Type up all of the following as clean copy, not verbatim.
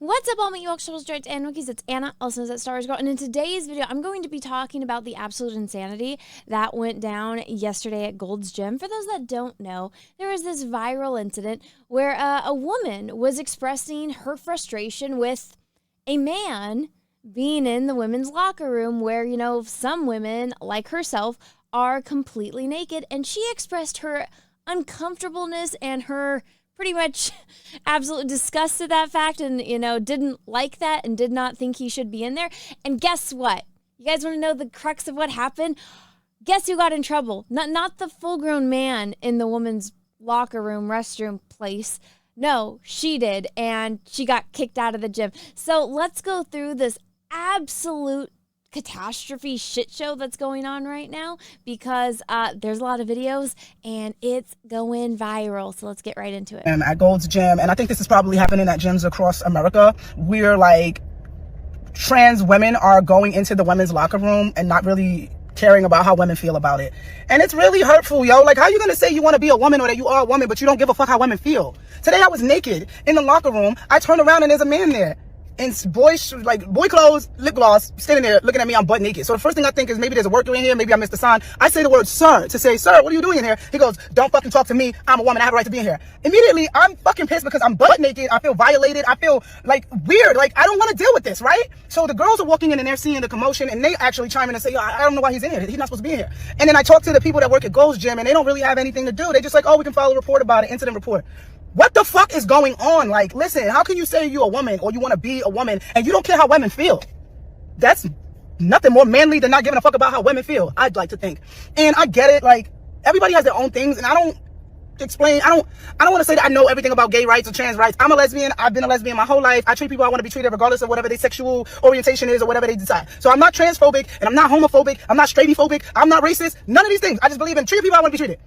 What's up, all my York Souls, Dreads, and Wookies? It's Anna, also known as thatstarwarsgirl, and in today's video, I'm going to be talking about the absolute insanity that went down yesterday at Gold's Gym. For those that don't know, there was this viral incident where a woman was expressing her frustration with a man being in the women's locker room where, you know, some women, like herself, are completely naked, and she expressed her uncomfortableness and her pretty much absolute disgust at that fact and, you know, didn't like that and did not think he should be in there. And guess what? You guys want to know the crux of what happened? Guess who got in trouble? Not the full-grown man in the woman's locker room, restroom place. No, she did, and she got kicked out of the gym. So let's go through this absolute catastrophe shit show that's going on right now because there's a lot of videos and it's going viral. So let's get right into it. At Gold's Gym, and I think this is probably happening at gyms across America, where like trans women are going into the women's locker room and not really caring about how women feel about it. And it's really hurtful, yo. Like, how are you gonna say you want to be a woman or that you are a woman, but you don't give a fuck how women feel? Today I was naked in the locker room. I turned around and there's a man there in boy clothes, lip gloss, standing there looking at me. I'm butt naked. So the first thing I think is maybe there's a worker in here. Maybe I missed the sign. I say the word sir to say, sir, what are you doing in here? He goes, don't fucking talk to me. I'm a woman. I have a right to be in here. Immediately, I'm fucking pissed because I'm butt naked. I feel violated. I feel like weird. Like, I don't want to deal with this, right? So the girls are walking in and they're seeing the commotion and they actually chime in and say, yo, I don't know why he's in here. He's not supposed to be in here. And then I talk to the people that work at Gold's Gym and they don't really have anything to do. They just like, oh, we can file a report about it, incident report. What the fuck is going on? Like, listen, how can you say you're a woman or you want to be a woman and you don't care how women feel? That's nothing more manly than not giving a fuck about how women feel, I'd like to think. And I get it, like, everybody has their own things, and I don't want to say that I know everything about gay rights or trans rights. I'm a lesbian. I've been a lesbian my whole life. I treat people how I want to be treated regardless of whatever their sexual orientation is or whatever they decide. So I'm not transphobic, and I'm not homophobic. I'm not straightphobic. I'm not racist. None of these things. I just believe in treating people how I want to be treated.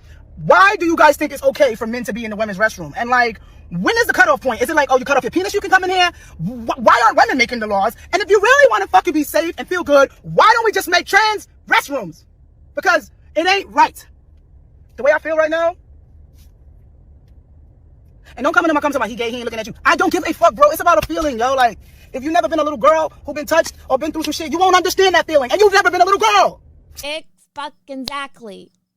Why do you guys think it's okay for men to be in the women's restroom? And like, when is the cutoff point? Is it like, oh, you cut off your penis, you can come in here? Why aren't women making the laws? And if you really want to fucking be safe and feel good, why don't we just make trans restrooms? Because it ain't right. The way I feel right now. And don't come into my comments about he gay, he ain't looking at you. I don't give a fuck, bro. It's about a feeling, yo. Like, if you've never been a little girl who been touched or been through some shit, you won't understand that feeling. And you've never been a little girl.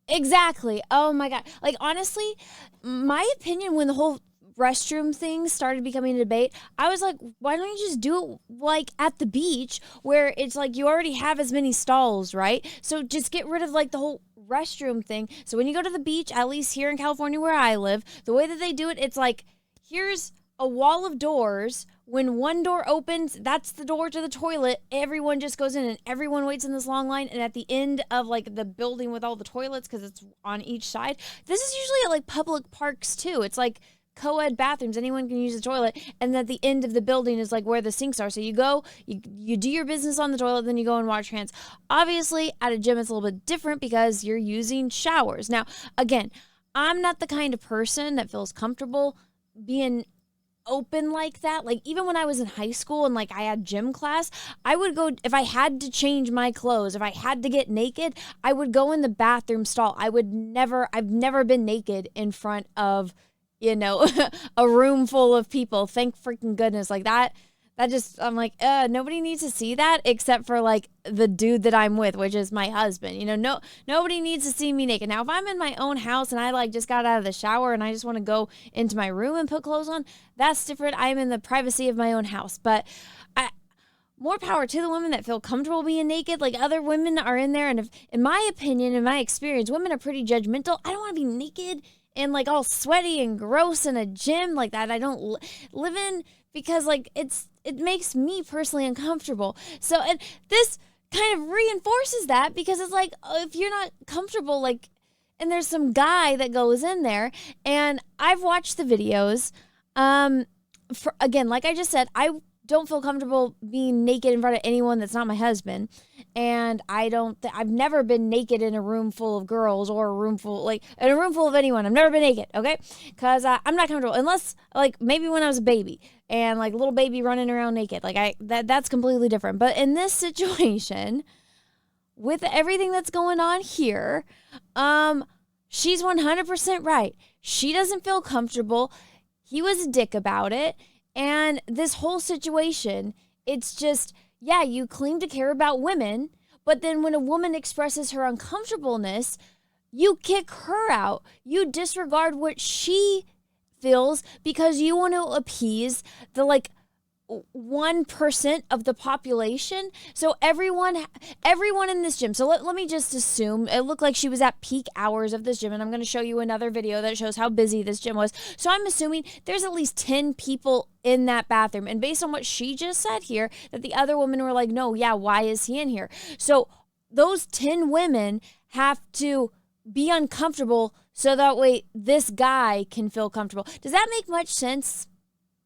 Exactly. Oh my God. Like, honestly, my opinion when the whole restroom thing started becoming a debate, I was like, why don't you just do it like at the beach where it's like you already have as many stalls, right? So just get rid of like the whole restroom thing. So when you go to the beach, at least here in California where I live, the way that they do it, it's like, here's a wall of doors. When one door opens, that's the door to the toilet. Everyone just goes in and everyone waits in this long line. And at the end of like the building with all the toilets, because it's on each side, this is usually at like public parks too. It's like co-ed bathrooms. Anyone can use the toilet. And at the end of the building is like where the sinks are. So you go, you do your business on the toilet, then you go and wash your hands. Obviously, at a gym, it's a little bit different because you're using showers. Now, again, I'm not the kind of person that feels comfortable being open like that. Like, even when I was in high school and like I had gym class, I would go, if I had to change my clothes, if I had to get naked, I would go in the bathroom stall. I've never been naked in front of, you know, a room full of people. Thank freaking goodness. Like that just, I'm like, nobody needs to see that except for like the dude that I'm with, which is my husband. You know, nobody needs to see me naked. Now, if I'm in my own house and I like just got out of the shower and I just want to go into my room and put clothes on, that's different. I'm in the privacy of my own house. But more power to the women that feel comfortable being naked. Like, other women are in there, and if, in my opinion, in my experience, women are pretty judgmental. I don't want to be naked and like all sweaty and gross in a gym like that. I don't live in, because like it makes me personally uncomfortable. So, and this kind of reinforces that, because it's like, if you're not comfortable, like, and there's some guy that goes in there, and I've watched the videos. Again, like I just said, I don't feel comfortable being naked in front of anyone that's not my husband. And I've never been naked in a room full of girls or a room full, like in a room full of anyone. I've never been naked. Okay. Cause I'm not comfortable unless like maybe when I was a baby and like little baby running around naked. Like that's completely different. But in this situation with everything that's going on here, she's 100% right. She doesn't feel comfortable. He was a dick about it. And this whole situation, it's just, yeah, you claim to care about women, but then when a woman expresses her uncomfortableness, you kick her out. You disregard what she feels because you want to appease the 1% of the population. So everyone in this gym. So let me just assume it looked like she was at peak hours of this gym, and I'm going to show you another video that shows how busy this gym was. So I'm assuming there's at least 10 people in that bathroom. And based on what she just said here, that the other women were like, no, yeah, why is he in here? So those 10 women have to be uncomfortable so that way this guy can feel comfortable. Does that make much sense?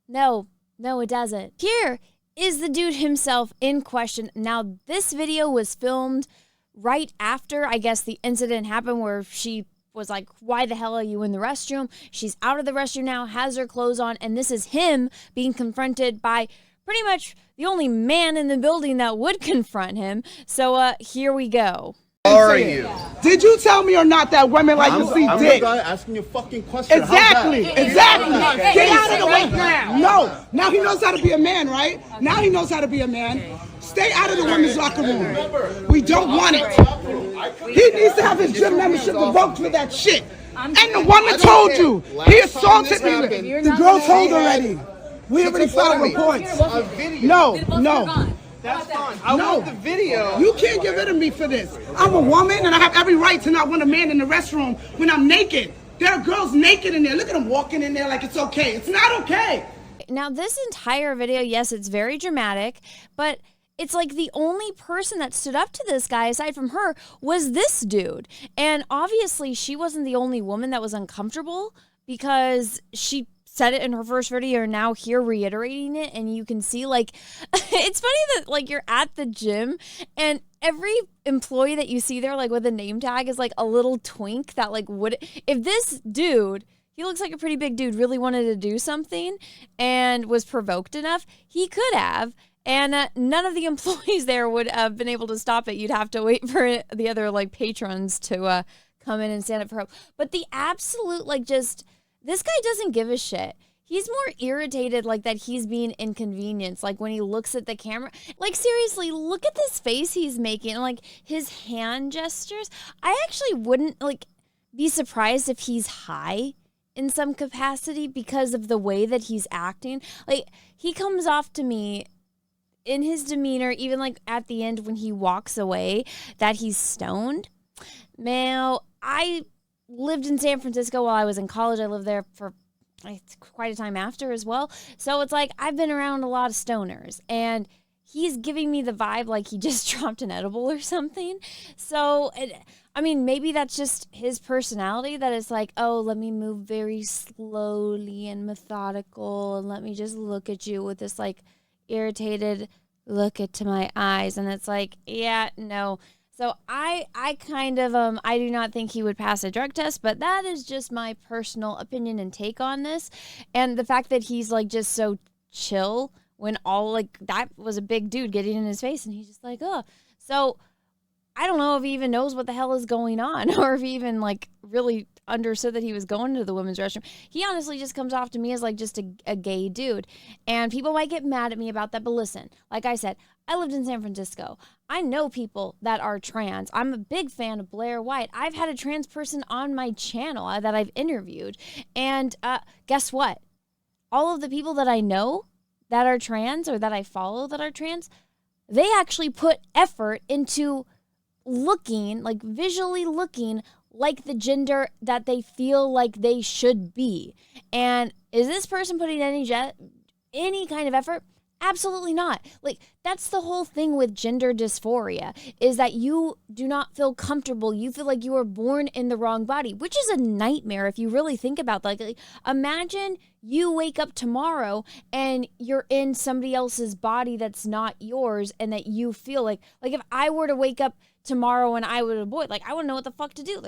No, it doesn't. Here is the dude himself in question. Now, this video was filmed right after, I guess, the incident happened where she was like, why the hell are you in the restroom? She's out of the restroom now, has her clothes on, and this is him being confronted by pretty much the only man in the building that would confront him. So here we go. Are you? Did you tell me or not that women like to see I'm dick? the guy asking you a fucking question. Exactly. Get out of the way. No. Now he knows how to be a man, right? Now he knows how to be a man. Stay out of the women's locker room. We don't want it. He needs to have his gym membership revoked for that shit. And the woman told you. He assaulted me. The girl told already. We already filed reports. No. That's fine. I want the video. You can't get rid of me for this. I'm a woman and I have every right to not want a man in the restroom when I'm naked. There are girls naked in there. Look at them walking in there like it's okay. It's not okay. Now, this entire video, yes, it's very dramatic, but it's like the only person that stood up to this guy, aside from her, was this dude. And obviously, she wasn't the only woman that was uncomfortable because she said it in her first video, and now here reiterating it, and you can see it's funny that you're at the gym and every employee that you see there with a name tag is a little twink that would, if this dude, he looks like a pretty big dude, really wanted to do something and was provoked enough, he could have. And none of the employees there would have been able to stop it. You'd have to wait for the other patrons to come in and stand up for help. But the absolute this guy doesn't give a shit. He's more irritated that he's being inconvenienced. When he looks at the camera, seriously, look at this face he's making, his hand gestures. I actually wouldn't be surprised if he's high in some capacity because of the way that he's acting. He comes off to me in his demeanor, even at the end when he walks away, that he's stoned. Now, I lived in San Francisco while I was in college. I lived there for quite a time after as well. So it's I've been around a lot of stoners, and he's giving me the vibe he just dropped an edible or something. So, maybe that's just his personality, that it's oh, let me move very slowly and methodical, and let me just look at you with this irritated look into my eyes. And it's yeah, no. So I kind of, I do not think he would pass a drug test, but that is just my personal opinion and take on this. And the fact that he's just so chill when all that was a big dude getting in his face and he's just oh. So I don't know if he even knows what the hell is going on or if he even really understood that he was going to the women's restroom. He honestly just comes off to me as just a gay dude. And people might get mad at me about that, but listen, like I said, I lived in San Francisco. I know people that are trans. I'm a big fan of Blair White. I've had a trans person on my channel that I've interviewed. And guess what? All of the people that I know that are trans or that I follow that are trans, they actually put effort into looking, visually looking like the gender that they feel they should be. And is this person putting any kind of effort? Absolutely not. That's the whole thing with gender dysphoria, is that you do not feel comfortable. You feel like you were born in the wrong body, which is a nightmare if you really think about that. Imagine you wake up tomorrow and you're in somebody else's body that's not yours, and that you feel if I were to wake up tomorrow and I was a boy, I wouldn't know what the fuck to do.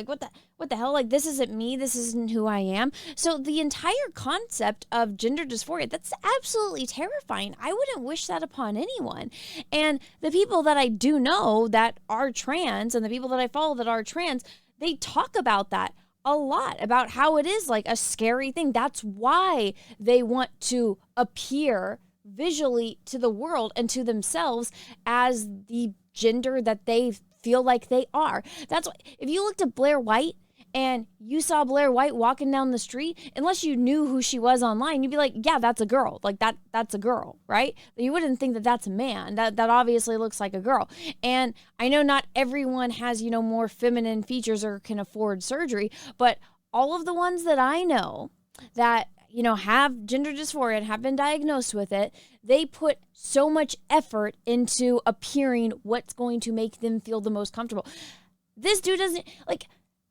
What the hell? This isn't me. This isn't who I am. So the entire concept of gender dysphoria, that's absolutely terrifying. I wouldn't wish that upon anyone. And the people that I do know that are trans, and the people that I follow that are trans, they talk about that a lot about how it is like a scary thing. That's why they want to appear visually to the world and to themselves as the gender that they feel like they are. That's why, if you looked at Blair White and you saw Blair White walking down the street, unless you knew who she was online, you'd be like, yeah, that's a girl. Like that's a girl, right? You wouldn't think that that's a man. That obviously looks like a girl. And I know not everyone has, more feminine features or can afford surgery, but all of the ones that I know that, have gender dysphoria and have been diagnosed with it, they put so much effort into appearing what's going to make them feel the most comfortable. This dude doesn't,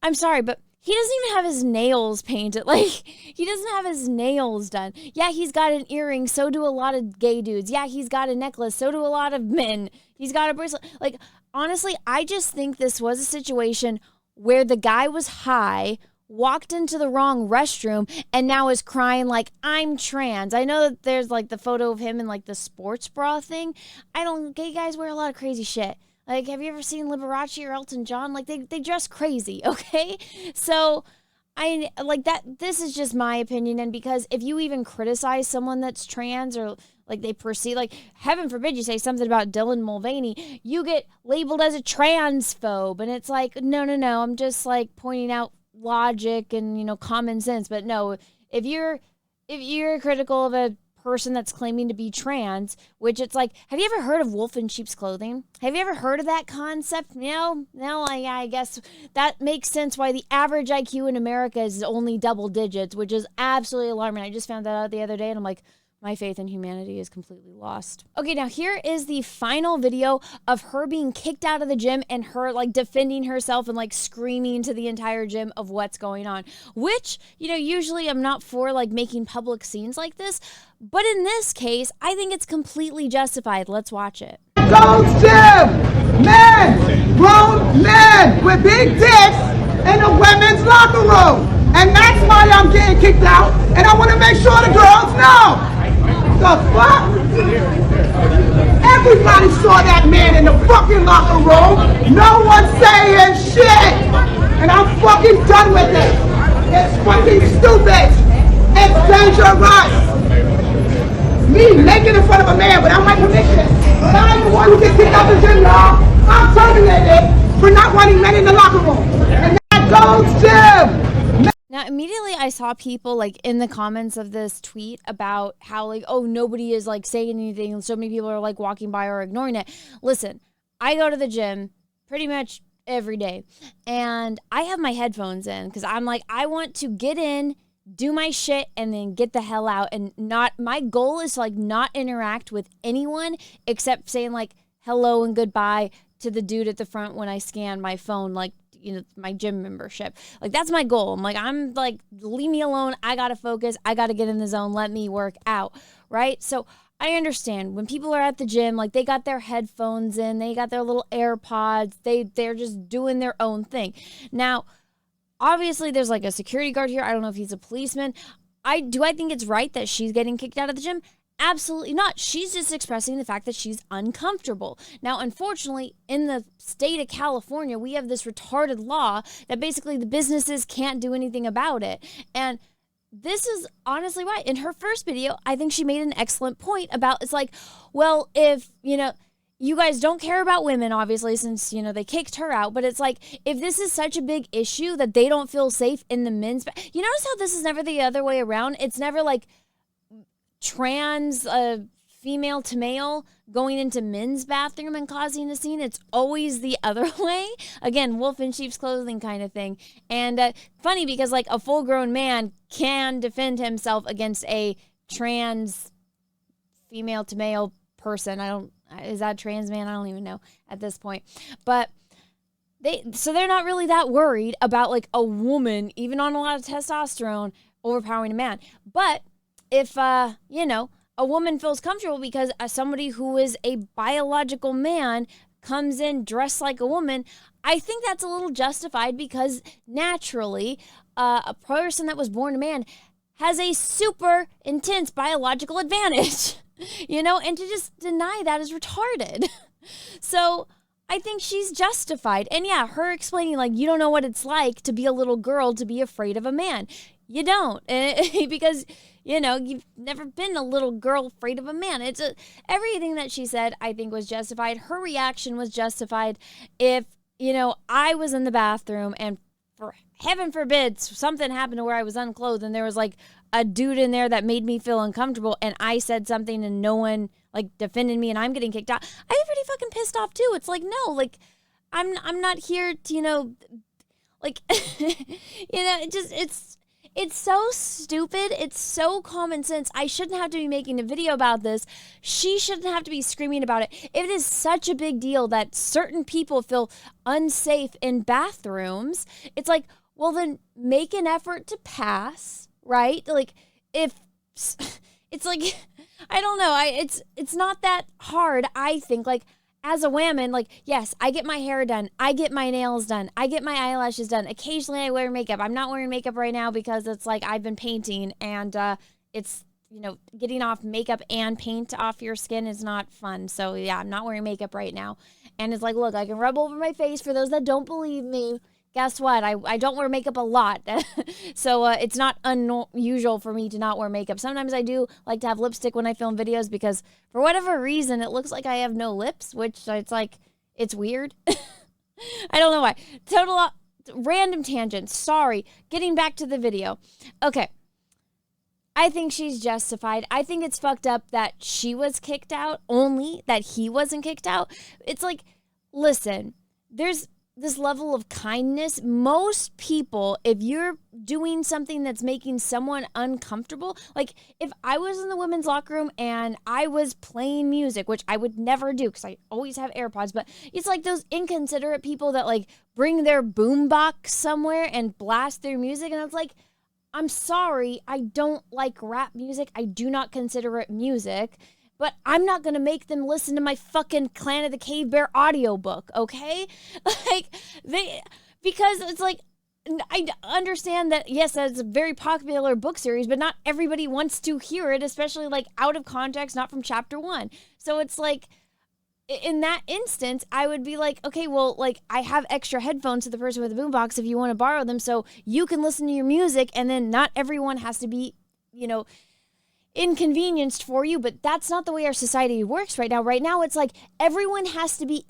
I'm sorry, but he doesn't even have his nails painted. He doesn't have his nails done. Yeah, he's got an earring. So do a lot of gay dudes. Yeah, he's got a necklace. So do a lot of men. He's got a bracelet. Honestly, I just think this was a situation where the guy was high, walked into the wrong restroom, and now is crying like, I'm trans. I know that there's the photo of him in the sports bra thing. Gay guys wear a lot of crazy shit. Have you ever seen Liberace or Elton John? They dress crazy, okay? So, this is just my opinion. And because if you even criticize someone that's trans or, they perceive, heaven forbid you say something about Dylan Mulvaney, you get labeled as a transphobe. And it's no, I'm just, pointing out logic and, common sense. But no, if you're critical of a person that's claiming to be trans, which it's have you ever heard of wolf in sheep's clothing? Have you ever heard of that concept? No, I guess that makes sense why the average IQ in America is only double digits, which is absolutely alarming. I just found that out the other day and I'm like, my faith in humanity is completely lost. Okay, now here is the final video of her being kicked out of the gym and her defending herself and screaming to the entire gym of what's going on, which, usually I'm not for making public scenes like this, but in this case, I think it's completely justified. Let's watch it. Gold's Gym! Men! Grown men with big dicks in the women's locker room! And that's why I'm getting kicked out, and I want to make sure the girls know! The fuck? Everybody saw that man in the fucking locker room. No one's saying shit. And I'm fucking done with it. It's fucking stupid. It's dangerous. Me naked in front of a man without my permission. But I'm the one who gets kicked out the gym, y'all. I'm terminated for not wanting men in the locker room. And that goes Gym. Now, immediately I saw people in the comments of this tweet about how oh, nobody is saying anything and so many people are walking by or ignoring it. Listen, I go to the gym pretty much every day and I have my headphones in because I'm I want to get in, do my shit and then get the hell out and my goal is to not interact with anyone except saying hello and goodbye to the dude at the front when I scan my phone my gym membership. That's my goal. I'm leave me alone. I gotta focus. I gotta get in the zone. Let me work out. Right? So I understand when people are at the gym, they got their headphones in, they got their little AirPods, they're just doing their own thing. Now, obviously there's a security guard here. I don't know if he's a policeman. I think it's right that she's getting kicked out of the gym? Absolutely not. She's just expressing the fact that she's uncomfortable. Now, unfortunately, in the state of California, we have this retarded law that basically the businesses can't do anything about it. And this is honestly right. In her first video, I think she made an excellent point about it's well, if, you guys don't care about women, obviously, since, they kicked her out. But it's if this is such a big issue that they don't feel safe in the men's... You notice how this is never the other way around? It's never trans female to male going into men's bathroom and causing a scene. It's always the other way. Again, wolf in sheep's clothing kind of thing. And funny because a full grown man can defend himself against a trans female to male person. Is that trans man? I don't even know at this point. But they're not really that worried about a woman, even on a lot of testosterone, overpowering a man. But if, a woman feels comfortable because somebody who is a biological man comes in dressed like a woman, I think that's a little justified because naturally a person that was born a man has a super intense biological advantage, and to just deny that is retarded. So I think she's justified. And yeah, her explaining like, you don't know what it's like to be a little girl, to be afraid of a man. You don't, because, you know, you've never been a little girl afraid of a man. Everything that she said, I think, was justified. Her reaction was justified. If, you know, I was in the bathroom and for heaven forbid something happened to where I was unclothed and there was like a dude in there that made me feel uncomfortable and I said something and no one like defended me and I'm getting kicked out, I'd be pretty fucking pissed off too. It's like, no, like I'm not here to, you know, like, you know, it's so stupid. It's so common sense. I shouldn't have to be making a video about this. She shouldn't have to be screaming about it. If it is such a big deal that certain people feel unsafe in bathrooms, it's like, well, then make an effort to pass, right? Like, if it's like, I don't know. It's not that hard, I think. Like, as a woman, like, yes, I get my hair done. I get my nails done. I get my eyelashes done. Occasionally I wear makeup. I'm not wearing makeup right now because it's like I've been painting and it's, you know, getting off makeup and paint off your skin is not fun. So yeah, I'm not wearing makeup right now. And it's like, look, I can rub over my face. For those that don't believe me, guess what? I don't wear makeup a lot. So it's not unusual for me to not wear makeup. Sometimes I do like to have lipstick when I film videos because for whatever reason, it looks like I have no lips, which it's like, it's weird. I don't know why. Total random tangent. Sorry. Getting back to the video. Okay. I think she's justified. I think it's fucked up that she was kicked out, only that he wasn't kicked out. It's like, listen, there's this level of kindness. Most people, if you're doing something that's making someone uncomfortable, like if I was in the women's locker room and I was playing music, which I would never do because I always have AirPods, but it's like those inconsiderate people that like bring their boombox somewhere and blast their music. And it's like, I'm sorry, I don't like rap music. I do not consider it music. But I'm not going to make them listen to my fucking Clan of the Cave Bear audiobook, okay? Like, because it's like, I understand that, yes, that's a very popular book series, but not everybody wants to hear it, especially like out of context, not from chapter 1. So it's like, in that instance, I would be like, okay, well, like, I have extra headphones to the person with the boombox if you want to borrow them so you can listen to your music, and then not everyone has to be, you know, inconvenienced for you. But that's not the way our society works right now. Right now, it's like everyone has to be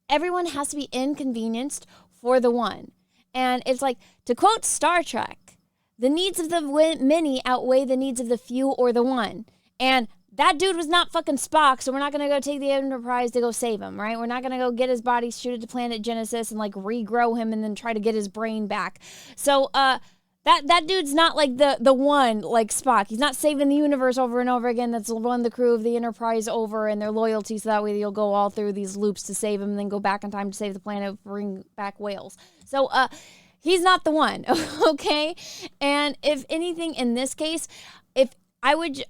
everyone has to be inconvenienced for the one. And it's like, to quote Star Trek, the needs of the many outweigh the needs of the few or the one. And that dude was not fucking Spock, so we're not going to go take the Enterprise to go save him, right? We're not going to go get his body, shoot it to planet Genesis, and like regrow him and then try to get his brain back. So, That dude's not like the one like Spock. He's not saving the universe over and over again. That's won the crew of the Enterprise over and their loyalty, so that way you'll go all through these loops to save him and then go back in time to save the planet, bring back whales. So he's not the one, okay? And if anything, in this case, if I was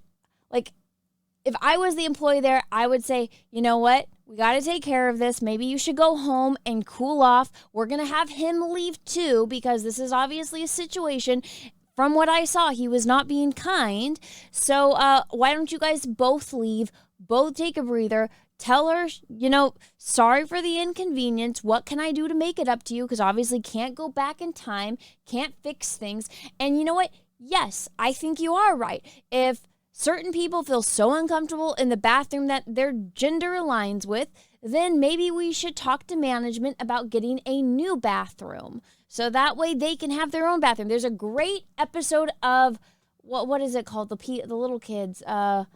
the employee there, I would say, you know what? We got to take care of this. Maybe you should go home and cool off. We're going to have him leave too, because this is obviously a situation. From what I saw, he was not being kind. So why don't you guys both leave, both take a breather, tell her, you know, sorry for the inconvenience. What can I do to make it up to you? Because obviously can't go back in time, can't fix things. And you know what? Yes, I think you are right. If certain people feel so uncomfortable in the bathroom that their gender aligns with, then maybe we should talk to management about getting a new bathroom. So that way they can have their own bathroom. There's a great episode of, what is it called? The little kids. Oh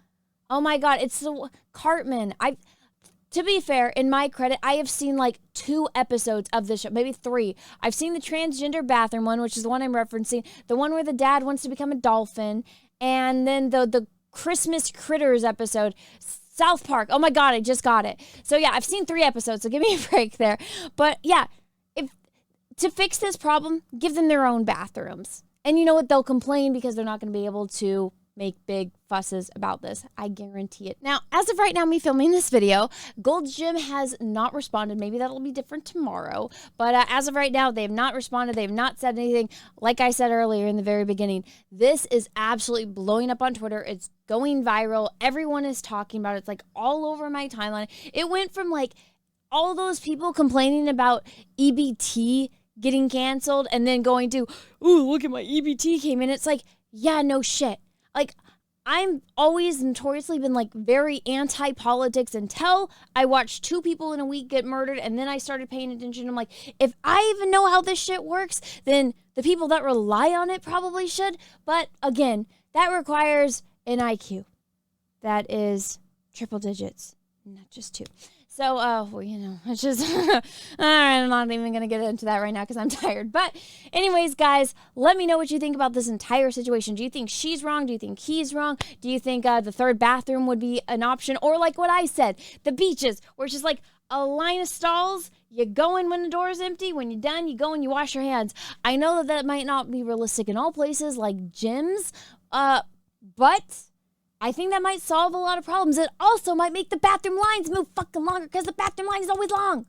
my God, it's the Cartman. To be fair, in my credit, I have seen like 2 episodes of this show, maybe 3. I've seen the transgender bathroom one, which is the one I'm referencing, the one where the dad wants to become a dolphin, and then the Christmas Critters episode, South Park. Oh my God, I just got it. So yeah, I've seen 3 episodes, so give me a break there. But yeah, to fix this problem, give them their own bathrooms. And you know what? They'll complain because they're not going to be able to make big fusses about this. I guarantee it. Now, as of right now, me filming this video, Gold's Gym has not responded. Maybe that'll be different tomorrow. But as of right now, they have not responded. They have not said anything. Like I said earlier in the very beginning, this is absolutely blowing up on Twitter. It's going viral. Everyone is talking about it. It's like all over my timeline. It went from like all those people complaining about EBT getting canceled and then going to, ooh, look at my EBT came in. It's like, yeah, no shit. Like, I'm always notoriously been like very anti-politics until I watched 2 people in a week get murdered, and then I started paying attention. I'm like, if I even know how this shit works, then the people that rely on it probably should. But again, that requires an IQ that is triple digits, not just 2. So, well, you know, it's just, I'm not even going to get into that right now because I'm tired. But anyways, guys, let me know what you think about this entire situation. Do you think she's wrong? Do you think he's wrong? Do you think the third bathroom would be an option? Or like what I said, the beaches, where it's just like a line of stalls. You go in when the door is empty. When you're done, you go and you wash your hands. I know that might not be realistic in all places like gyms, but I think that might solve a lot of problems. It also might make the bathroom lines move fucking longer because the bathroom line is always long.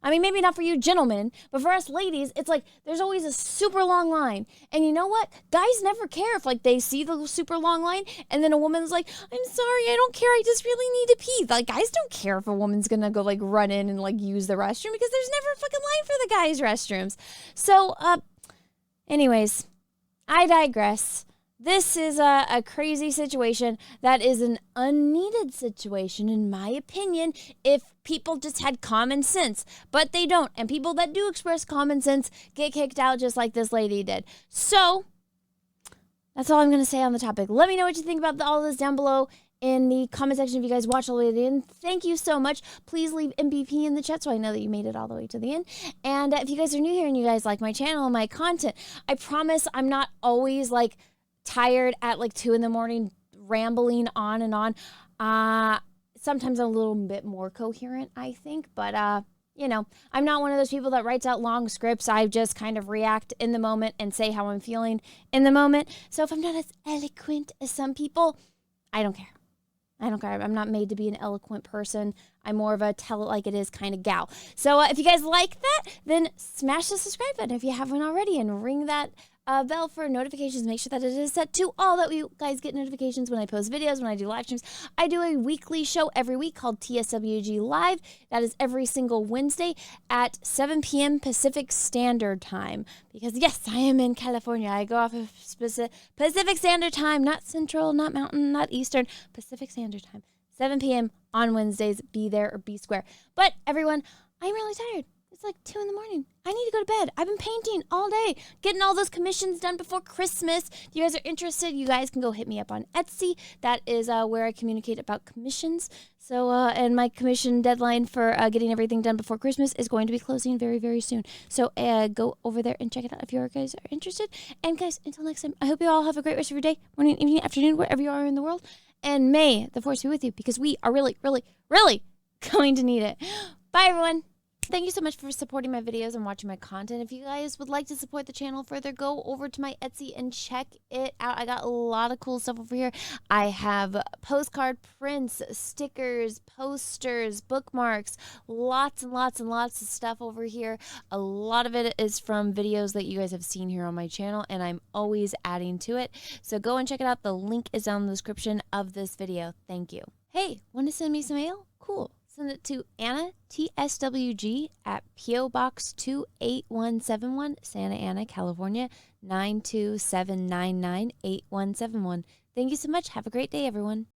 I mean, maybe not for you gentlemen, but for us ladies, it's like there's always a super long line. And you know what? Guys never care if like they see the super long line and then a woman's like, I'm sorry, I don't care. I just really need to pee. Like, guys don't care if a woman's going to go like run in and like use the restroom because there's never a fucking line for the guys' restrooms. So, anyways, I digress. This is a crazy situation that is an unneeded situation, in my opinion, if people just had common sense. But they don't. And people that do express common sense get kicked out just like this lady did. So, that's all I'm going to say on the topic. Let me know what you think about all this down below in the comment section if you guys watched all the way to the end. Thank you so much. Please leave MVP in the chat so I know that you made it all the way to the end. And if you guys are new here and you guys like my channel and my content, I promise I'm not always like tired at like 2 a.m. rambling on and on. Sometimes I'm a little bit more coherent, I think, but you know, I'm not one of those people that writes out long scripts. I just kind of react in the moment and say how I'm feeling in the moment. So if I'm not as eloquent as some people, I don't care. I don't care. I'm not made to be an eloquent person. I'm more of a tell it like it is kind of gal. So if you guys like that, then smash the subscribe button if you haven't already and ring that bell for notifications. Make sure that it is set to all, that you guys get notifications when I post videos, when I do live streams. I do a weekly show every week called TSWG Live. That is every single Wednesday at 7 p.m. Pacific Standard Time. Because yes, I am in California. I go off of Pacific Standard Time, not Central, not Mountain, not Eastern, Pacific Standard Time. 7 p.m. on Wednesdays. Be there or be square. But everyone, I'm really tired. It's like 2 a.m. I need to go to bed. I've been painting all day, getting all those commissions done before Christmas. If you guys are interested, you guys can go hit me up on Etsy. That is where I communicate about commissions. So, and my commission deadline for getting everything done before Christmas is going to be closing very, very soon. So go over there and check it out if you guys are interested. And guys, until next time, I hope you all have a great rest of your day, morning, evening, afternoon, wherever you are in the world. And may the force be with you, because we are really, really, really going to need it. Bye, everyone. Thank you so much for supporting my videos and watching my content. If you guys would like to support the channel further, go over to my Etsy and check it out. I got a lot of cool stuff over here. I have postcard prints, stickers, posters, bookmarks, lots and lots and lots of stuff over here. A lot of it is from videos that you guys have seen here on my channel, and I'm always adding to it. So go and check it out. The link is down in the description of this video. Thank you. Hey, want to send me some mail? Cool. Send it to Anna, TSWG, at P.O. Box 28171, Santa Ana, California, 92799-8171. Thank you so much. Have a great day, everyone.